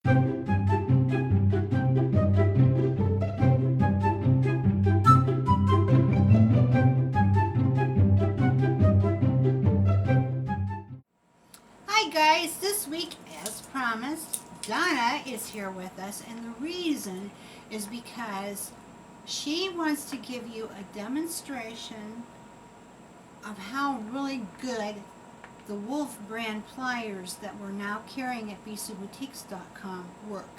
Hi guys, this week as promised, Donna is here with us, and the reason is because she wants to give you a demonstration of how really good the Wolf brand pliers that we're now carrying at bcboutiques.com work.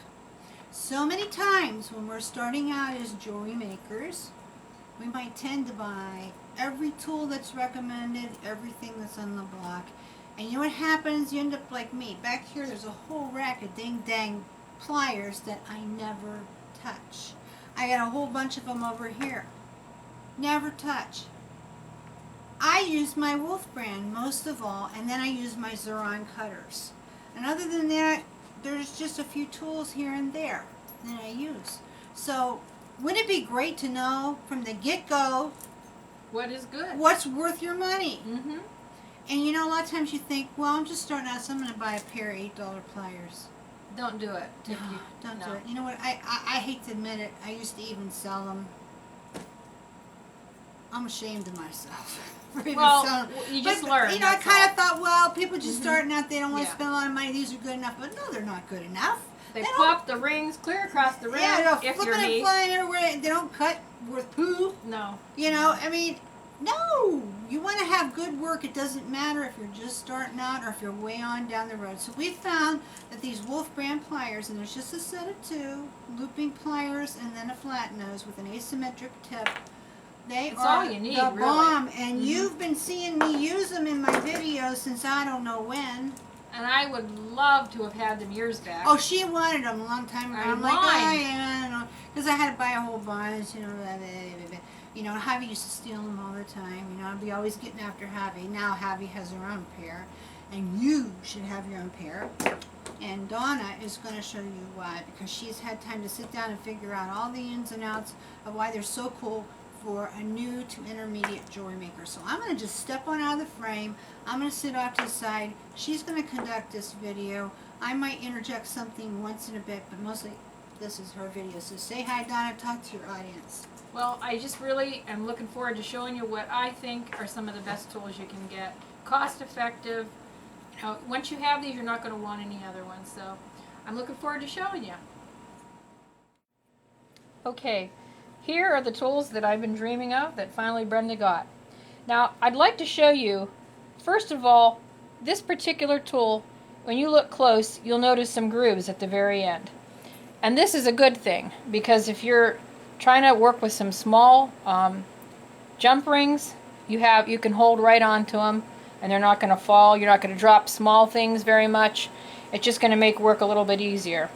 So many times when we're starting out as jewelry makers, we might tend to buy every tool that's recommended, everything that's on the block. And you know what happens? You end up like me. Back here there's a whole rack of ding-dang pliers that I never touch. I got a whole bunch of them over here. Never touch. I use my Wolf brand most of all, and then I use my Xuron cutters. And other than that, there's just a few tools here and there that I use. So wouldn't it be great to know from the get-go what is good? What's worth your money? Mm-hmm. And you know, a lot of times you think, well, I'm just starting out, so I'm going to buy a pair of $8 pliers. Don't do it. No, don't do it. You know what? I hate to admit it. I used to even sell them. I'm ashamed of myself for even selling them. You just learn. You know, I kind of thought, well, people just starting out, they don't want to Yeah. spend a lot of money. These are good enough. But no, they're not good enough. They pop the rings clear across the ring. Yeah, if flipping you're and me. flying everywhere. They don't cut worth poo. No. You know, I mean, no. You want to have good work. It doesn't matter if you're just starting out or if you're way on down the road. So we found that these Wolf brand pliers, and there's just a set of two, looping pliers and then a flat nose with an asymmetric tip. They are all you need, the really. bomb. And you've been seeing me use them in my videos since I don't know when. And I would love to have had them years back. Oh, she wanted them a long time ago. I'm like, Why? oh, yeah, because I had to buy a whole bunch, you know, blah, blah, blah, blah. You know, Javi used to steal them all the time. You know, I'd be always getting after Javi. Now Javi has her own pair, and you should have your own pair. And Donna is going to show you why, because she's had time to sit down and figure out all the ins and outs of why they're so cool for a new to intermediate jewelry maker. So I'm going to just step on out of the frame. I'm going to sit off to the side. She's going to conduct this video. I might interject something once in a bit, but mostly this is her video. So say hi, Donna. Talk to your audience. Well, I just really am looking forward to showing you what I think are some of the best tools you can get. Cost effective. You know, once you have these, you're not going to want any other ones. So I'm looking forward to showing you. Okay, here are the tools that I've been dreaming of that finally Brenda got. Now, I'd like to show you, first of all, this particular tool. When you look close, you'll notice some grooves at the very end. And this is a good thing, because if you're trying to work with some small jump rings, you can hold right onto them and they're not going to fall. You're not going to drop small things very much. It's just going to make work a little bit easier.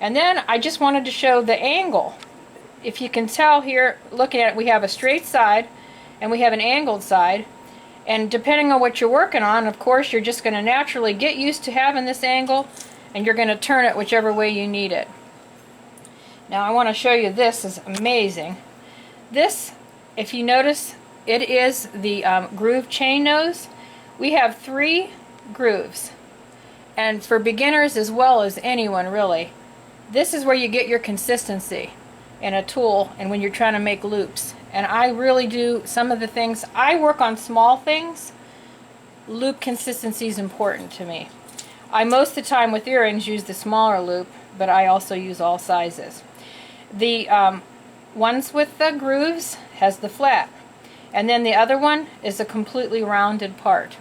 And then I just wanted to show the angle. If you can tell here, looking at it, we have a straight side and we have an angled side. And depending on what you're working on, of course, you're just going to naturally get used to having this angle, and you're going to turn it whichever way you need it. Now I want to show you, this is amazing. This, if you notice, it is the groove chain nose. We have 3 grooves, and for beginners as well as anyone really, this is where you get your consistency in a tool and when you're trying to make loops. And I really do some of the things, I work on small things. Loop consistency is important to me. I most of the time with earrings use the smaller loop, but I also use all sizes. The ones with the grooves has the flat, and then the other one is a completely rounded part.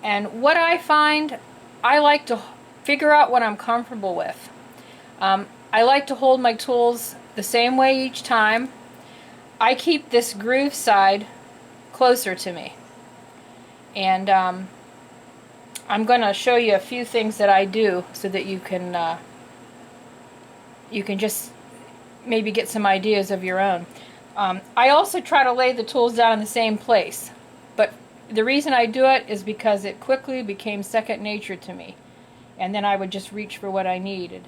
And what I find, I like to figure out what I'm comfortable with. I like to hold my tools the same way each time. I keep this groove side closer to me, and I'm going to show you a few things that I do so that you can just maybe get some ideas of your own. I also try to lay the tools down in the same place, but the reason I do it is because it quickly became second nature to me, and then I would just reach for what I needed.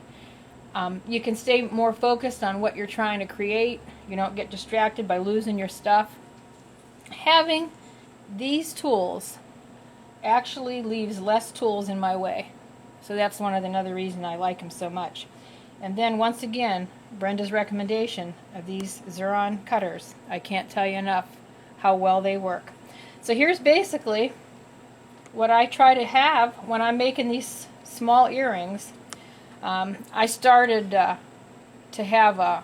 You can stay more focused on what you're trying to create. You don't get distracted by losing your stuff. Having these tools actually leaves less tools in my way. So that's another reason I like them so much. And then once again, Brenda's recommendation of these Xuron cutters. I can't tell you enough how well they work. So here's basically what I try to have when I'm making these small earrings. I started to have a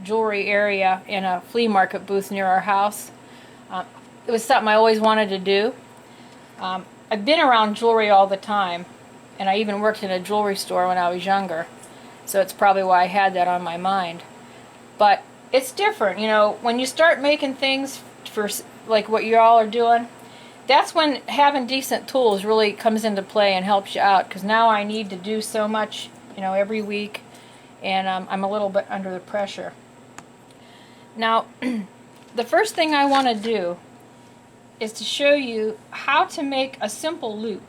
jewelry area in a flea market booth near our house. It was something I always wanted to do. I've been around jewelry all the time, and I even worked in a jewelry store when I was younger, so it's probably why I had that on my mind. But it's different, you know, when you start making things for like what you all are doing. That's when having decent tools really comes into play and helps you out, because now I need to do so much, you know, every week, and I'm a little bit under the pressure. Now, the first thing I want to do is to show you how to make a simple loop.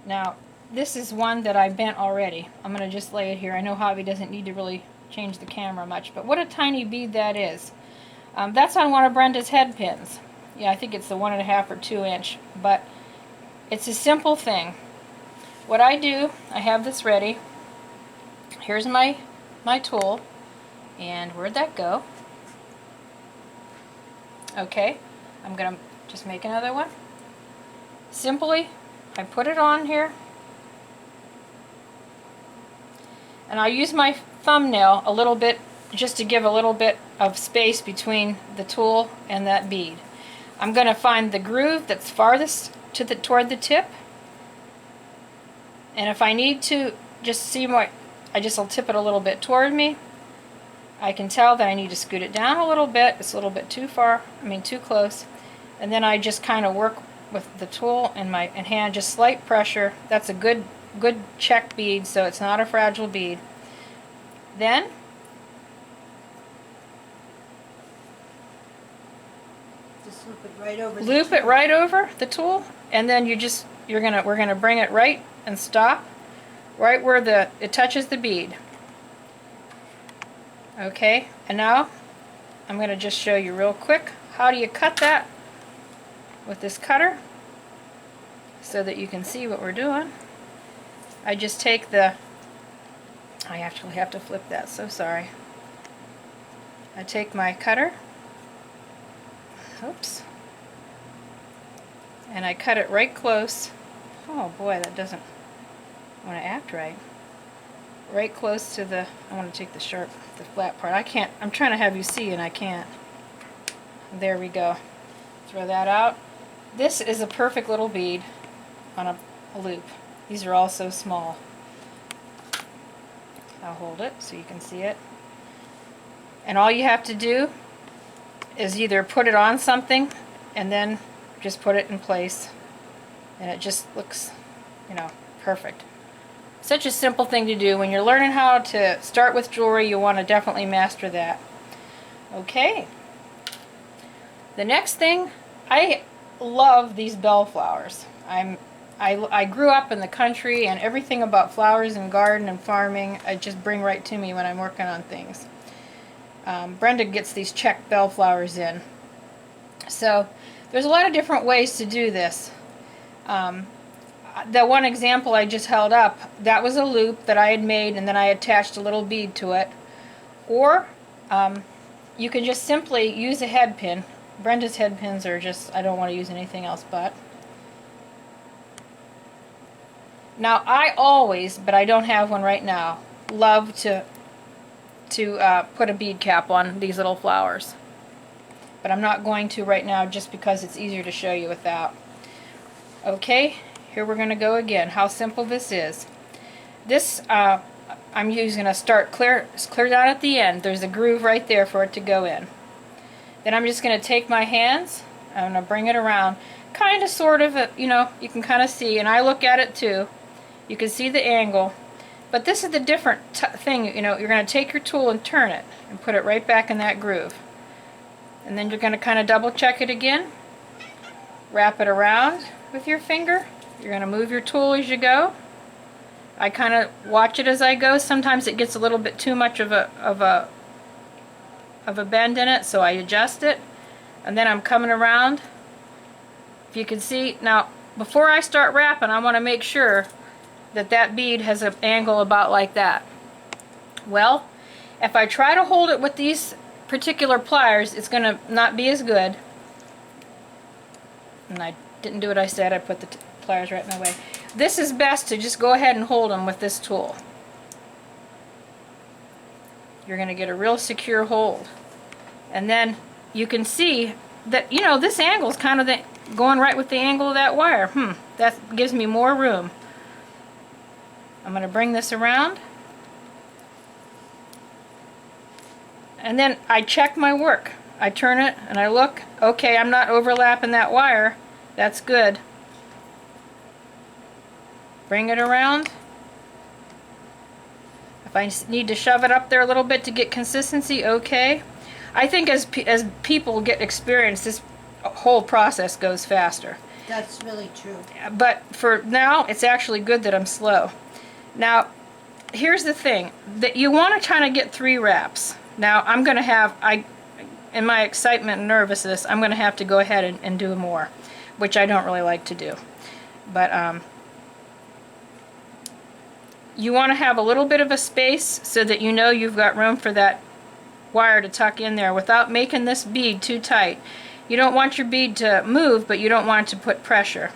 Now, this is one that I bent already. I'm going to just lay it here. I know Javi doesn't need to really change the camera much, but what a tiny bead that is. That's on one of Brenda's head pins. Yeah, I think it's the 1.5 or 2 inch, but it's a simple thing. What I do, I have this ready. Here's my tool, and where'd that go? Okay, I'm gonna just make another one. Simply, I put it on here, and I use my thumbnail a little bit just to give a little bit of space between the tool and that bead. I'm going to find the groove that's farthest toward the tip, and if I need to just see more, I just will tip it a little bit toward me. I can tell that I need to scoot it down a little bit. It's a little bit too far, too close, and then I just kind of work with the tool and my hand, just slight pressure. That's a good check bead, so it's not a fragile bead. Then just loop it right over. Loop it right over the tool, and then we're gonna bring it right and stop right where it touches the bead. Okay, and now I'm gonna just show you real quick how do you cut that with this cutter so that you can see what we're doing. I just take I actually have to flip that, so sorry. I take my cutter, oops, and I cut it right close. Oh boy, that doesn't want to act right. Right close to I want to take the flat part. I can't, I'm trying to have you see and I can't. There we go. Throw that out. This is a perfect little bead on a loop. These are all so small. I'll hold it so you can see it. And all you have to do is either put it on something and then just put it in place, and it just looks, you know, perfect. Such a simple thing to do. When you're learning how to start with jewelry, you want to definitely master that. Okay. The next thing, I love these bellflowers. I grew up in the country, and everything about flowers and garden and farming, I just bring right to me when I'm working on things. Brenda gets these checked bellflowers in. So there's a lot of different ways to do this. The one example I just held up, that was a loop that I had made, and then I attached a little bead to it. Or you can just simply use a head pin. Brenda's head pins are just, I don't want to use anything else but. Now I always, but I don't have one right now, love to put a bead cap on these little flowers. But I'm not going to right now just because it's easier to show you without. Okay, here we're going to go again. How simple this is. This I'm using a start clear down at the end. There's a groove right there for it to go in. Then I'm just going to take my hands, I'm going to bring it around, kind of sort of, you know, you can kind of see, and I look at it too. You can see the angle. But this is the different thing, you know, you're going to take your tool and turn it and put it right back in that groove. And then you're going to kind of double check it again. Wrap it around with your finger. You're going to move your tool as you go. I kind of watch it as I go. Sometimes it gets a little bit too much of a bend in it, so I adjust it. And then I'm coming around. If you can see, now before I start wrapping, I want to make sure that that bead has an angle about like that. Well, if I try to hold it with these particular pliers, it's going to not be as good. And I didn't do what I said. I put the pliers right in my way. This is best to just go ahead and hold them with this tool. You're going to get a real secure hold. And then you can see that, you know, this angle is kind of going right with the angle of that wire. That gives me more room. I'm going to bring this around. And then I check my work. I turn it and I look. Okay, I'm not overlapping that wire. That's good. Bring it around. If I need to shove it up there a little bit to get consistency, okay. I think as people get experience, this whole process goes faster. That's really true. But for now, it's actually good that I'm slow. Now, here's the thing. That you want to try to get 3 wraps. Now, I'm going to have, in my excitement and nervousness, I'm going to have to go ahead and do more, which I don't really like to do. But you want to have a little bit of a space so that you know you've got room for that wire to tuck in there without making this bead too tight. You don't want your bead to move, but you don't want it to put pressure.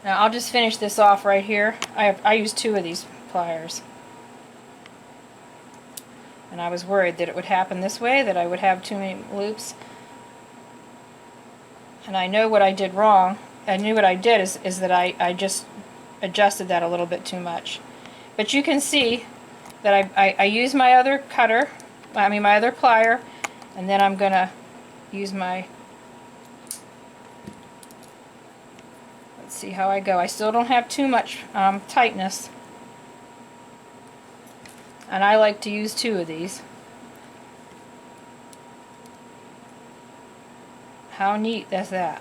Now I'll just finish this off right here. I use 2 of these pliers. And I was worried that it would happen this way, that I would have too many loops. And I know what I did wrong. I knew what I did is that I just adjusted that a little bit too much. But you can see that I use my other cutter, my other plier, and then I'm going to use my, let's see how I go. I still don't have too much tightness. And I like to use 2 of these. How neat is that?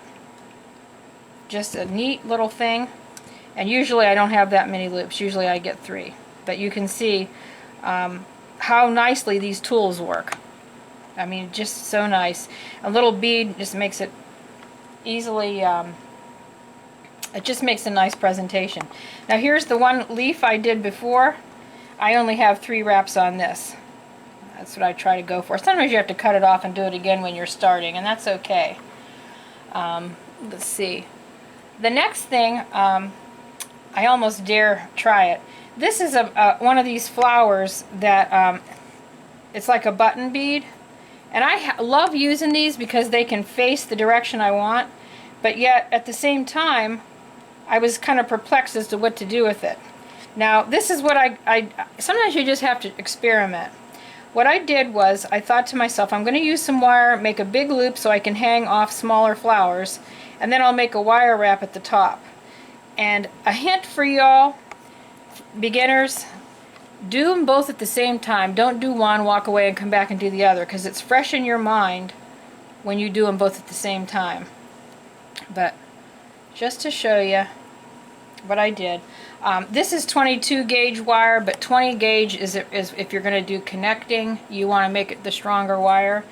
Just a neat little thing. And usually I don't have that many loops. Usually I get 3. But you can see how nicely these tools work. I mean, just so nice. A little bead just makes it easily, it just makes a nice presentation. Now here's the one leaf I did before. I only have 3 wraps on this. That's what I try to go for. Sometimes you have to cut it off and do it again when you're starting, and that's okay. Let's see. The next thing, I almost dare try it. This is one of these flowers that it's like a button bead, and I love using these because they can face the direction I want, but yet at the same time I was kind of perplexed as to what to do with it. Now this is what I sometimes you just have to experiment. What I did was I thought to myself, I'm going to use some wire, make a big loop so I can hang off smaller flowers, and then I'll make a wire wrap at the top. And a hint for y'all, beginners, do them both at the same time. Don't do one, walk away, and come back and do the other, because it's fresh in your mind when you do them both at the same time. But just to show you what I did, this is 22 gauge wire, but 20 gauge is if you're going to do connecting, you want to make it the stronger wire.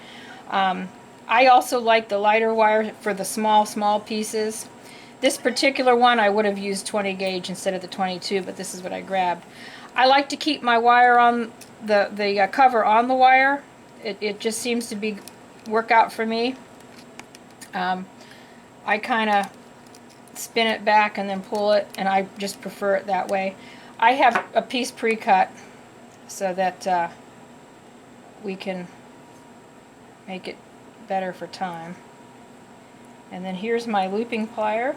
I also like the lighter wire for the small pieces. This particular one I would have used 20 gauge instead of the 22, but this is what I grabbed. I like to keep my wire on the cover on the wire. It just seems to work out for me. I kind of spin it back and then pull it, and I just prefer it that way. I have a piece pre-cut so that we can make it better for time. And then here's my looping plier.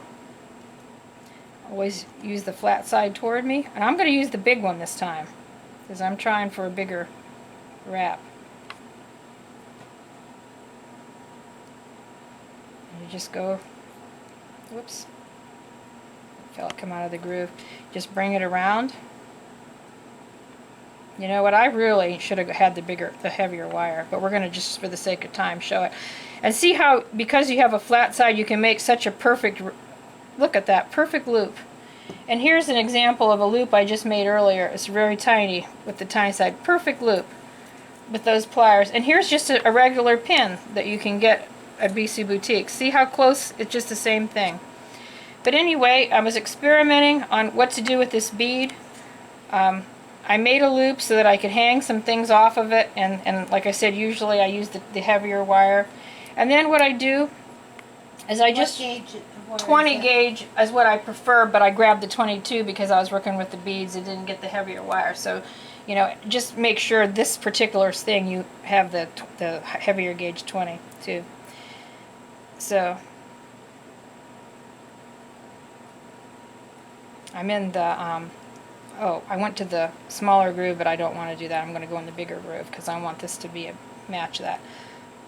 Always use the flat side toward me, and I'm going to use the big one this time because I'm trying for a bigger wrap. And you just go, whoops, felt it come out of the groove. Just bring it around. You know what, I really should have had the heavier wire, but we're going to, just for the sake of time, show it. And see how, because you have a flat side, you can make such a perfect, look at that, perfect loop. And here's an example of a loop I just made earlier. It's very tiny with the tiny side. Perfect loop with those pliers. And here's just a regular pin that you can get at BC Boutique. See how close? It's just the same thing. But anyway, I was experimenting on what to do with this bead. I made a loop so that I could hang some things off of it, and like I said, usually I use the heavier wire. And then what I do is I just... What 20 gauge is what I prefer, but I grabbed the 22 because I was working with the beads and didn't get the heavier wire. So, you know, just make sure this particular thing you have the heavier gauge 20 too. So I'm in the oh, I went to the smaller groove, but I don't want to do that. I'm going to go in the bigger groove because I want this to be a match that.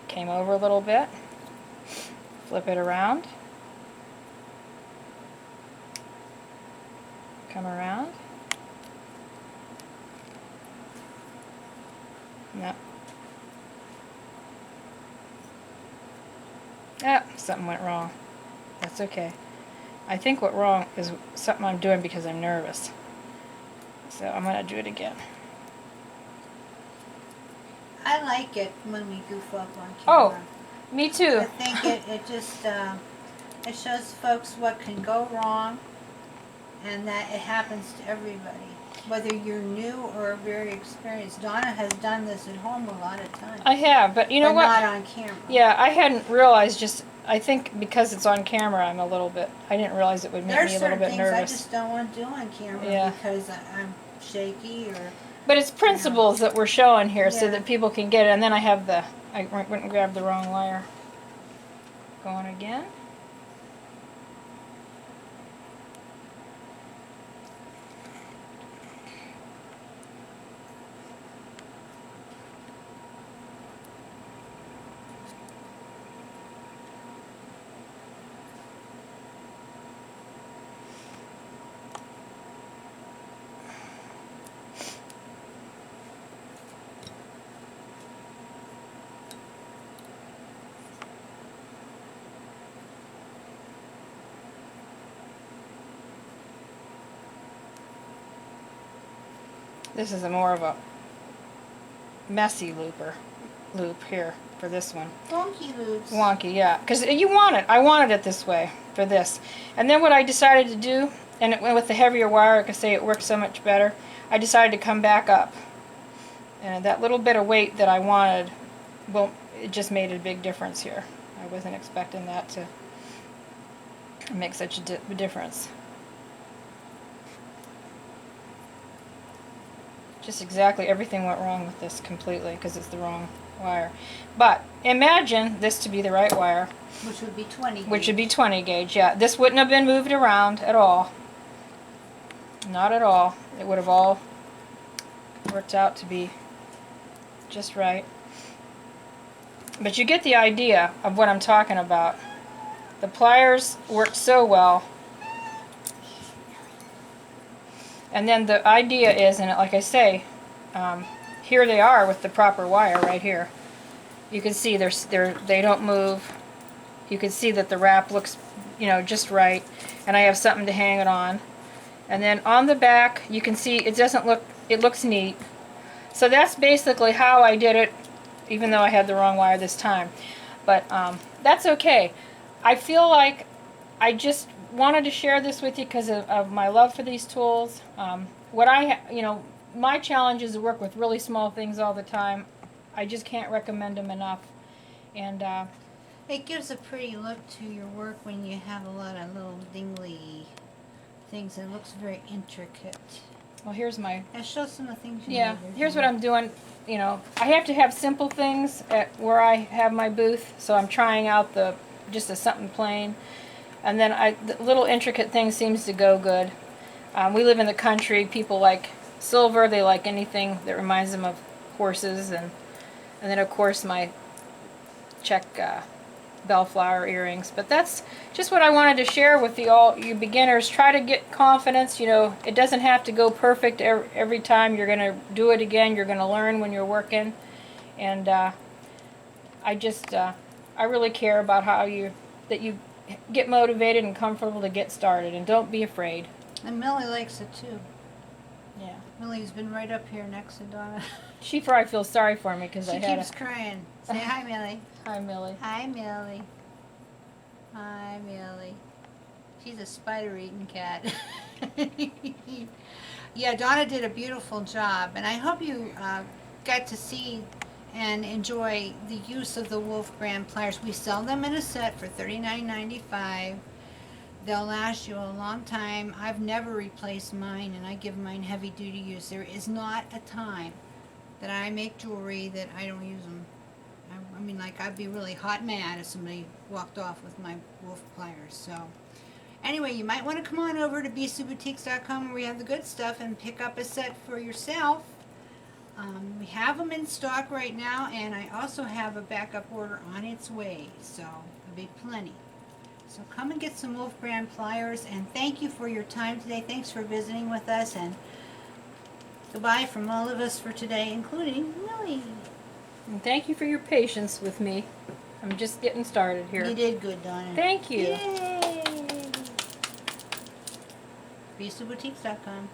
Came over a little bit, flip it around, come around. No. Ah, something went wrong. That's okay. I think what wrong is something I'm doing because I'm nervous. So I'm going to do it again. I like it when we goof up on Oh, camera. me too. I think it just it shows folks what can go wrong, and that it happens to everybody, whether you're new or very experienced. Donna has done this at home a lot of times. I have, but you know what? Not on camera. Yeah, I hadn't realized. Just I think because it's on camera, I'm a little bit. I didn't realize it would make me a little bit nervous. There's certain things I just don't want to do on camera because I'm shaky or. But it's principles that we're showing here so that people can get it. And then I have the, I went and grabbed the wrong wire. Going again. This is a more of a messy loop here for this one. Wonky loops. Wonky, yeah. Because you want it. I wanted it this way for this. And then what I decided to do, and it went with the heavier wire, I could say it works so much better, I decided to come back up. And that little bit of weight that I wanted, well, it just made a big difference here. I wasn't expecting that to make such a difference. Just exactly everything went wrong with this completely because it's the wrong wire. But imagine this to be the right wire. Which would be 20 gauge. Which would be 20 gauge, yeah. This wouldn't have been moved around at all. Not at all. It would have all worked out to be just right. But you get the idea of what I'm talking about. The pliers worked so well. And then the idea is, and like I say, here they are with the proper wire right here. You can see they don't move. You can see that the wrap looks, you know, just right. And I have something to hang it on. And then on the back, you can see it doesn't look, it looks neat. So that's basically how I did it, even though I had the wrong wire this time. But that's okay. I feel like I just wanted to share this with you because of my love for these tools. You know, my challenge is to work with really small things all the time. I just can't recommend them enough. And it gives a pretty look to your work when you have a lot of little dingly things. It looks very intricate. Well, here's my... And show some of the things you Yeah, here's what I'm doing. You know, I have to have simple things at where I have my booth, so I'm trying out just something plain. And then the little intricate thing seems to go good. We live in the country. People like silver. They like anything that reminds them of horses. And then, of course, my check bellflower earrings. But that's just what I wanted to share with all you beginners. Try to get confidence. You know, it doesn't have to go perfect every time. You're going to do it again. You're going to learn when you're working. And I really care about that you get motivated and comfortable to get started, and don't be afraid. And Millie likes it too. Yeah. Millie's been right up here next to Donna. She probably feels sorry for me because she keeps crying. Say hi, Millie. Hi, Millie. Hi, Millie. Hi, Millie. She's a spider-eating cat. Yeah, Donna did a beautiful job, and I hope you got to see and enjoy the use of the Wolf brand pliers. We sell them in a set for $39.95. They'll last you a long time. I've never replaced mine, and I give mine heavy duty use. There is not a time that I make jewelry that I don't use them. I mean, like, I'd be really hot mad if somebody walked off with my Wolf pliers. So anyway, you might want to come on over to bcboutiques.com where we have the good stuff and pick up a set for yourself. We have them in stock right now, and I also have a backup order on its way, so there'll be plenty. So come and get some Wolf brand pliers, and thank you for your time today. Thanks for visiting with us, and goodbye from all of us for today, including Millie. And thank you for your patience with me. I'm just getting started here. You did good, Donna. Thank you. Yay! bcboutiques.com.